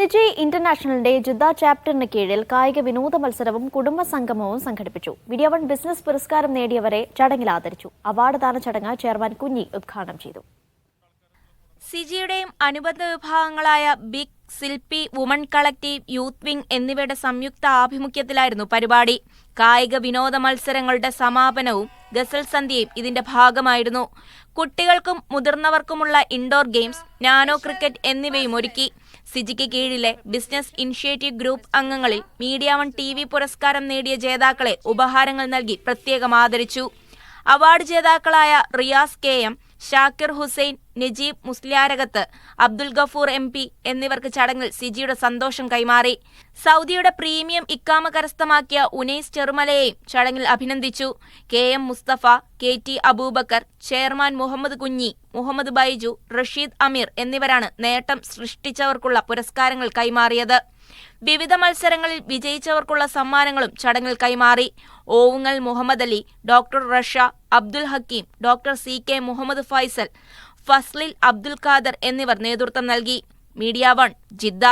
Siji ഇന്റർനാഷണലിന്റെ Jeddah ചാപ്റ്ററിന് കീഴിൽ കായിക വിനോദ മത്സരവും കുടുംബ സംഗമവും സംഘടിപ്പിച്ചു. മീഡിയ വൺ ബിസിനസ് പുരസ്കാരം നേടിയവരെ ചടങ്ങിൽ ആദരിച്ചു. അവാർഡ് ദാന ചടങ്ങ് ചെയർമാൻ കുഞ്ഞി ഉദ്ഘാടനം ചെയ്തു. സിജിയുടെയും അനുബന്ധ വിഭാഗങ്ങളായ ബിഗ്, സിൽപി, വുമൺ കളക്റ്റീവ്, യൂത്ത് വിംഗ് എന്നിവയുടെ സംയുക്ത ആഭിമുഖ്യത്തിലായിരുന്നു പരിപാടി. കായിക വിനോദ മത്സരങ്ങളുടെ സമാപനവും ഗസൽ സന്ധ്യയും ഇതിന്റെ ഭാഗമായിരുന്നു. കുട്ടികൾക്കും മുതിർന്നവർക്കുമുള്ള ഇൻഡോർ ഗെയിംസ്, നാനോ ക്രിക്കറ്റ് എന്നിവയും ഒരുക്കി. സിജിക്ക് കീഴിലെ ബിസിനസ് ഇനിഷ്യേറ്റീവ് ഗ്രൂപ്പ് അംഗങ്ങളിൽ മീഡിയ വൺ TV പുരസ്കാരം നേടിയ ജേതാക്കളെ ഉപഹാരങ്ങൾ നൽകി പ്രത്യേകം ആദരിച്ചു. അവാർഡ് ജേതാക്കളായ റിയാസ് KM, ഷാക്കിർ ഹുസൈൻ, നജീബ് മുസ്ലിയാരകത്ത്, അബ്ദുൽ ഗഫൂർ MP എന്നിവർക്ക് ചടങ്ങിൽ സിജിയുടെ സന്തോഷം കൈമാറി. സൗദിയുടെ പ്രീമിയം ഇക്കാമ കരസ്ഥമാക്കിയ ഉനൈസ് ചെറുമലയെയും ചടങ്ങിൽ അഭിനന്ദിച്ചു. KM Mustafa, KT Abubakar, chairman Muhammad Kunhi, Muhammad Baiju, Rasheed അമീർ എന്നിവരാണ് നേട്ടം സൃഷ്ടിച്ചവർക്കുള്ള പുരസ്കാരങ്ങൾ കൈമാറിയത്. വിവിധ മത്സരങ്ങളിൽ വിജയിച്ചവർക്കുള്ള സമ്മാനങ്ങളും ചടങ്ങിൽ കൈമാറി. Ovungal Muhammad Ali, doctor Rasha, Abdul Hakeem, doctor CK Muhammad Faisal, Fazlil Abdul Khader എന്നിവർ നേതൃത്വം നൽകി. Media one, Jeddah.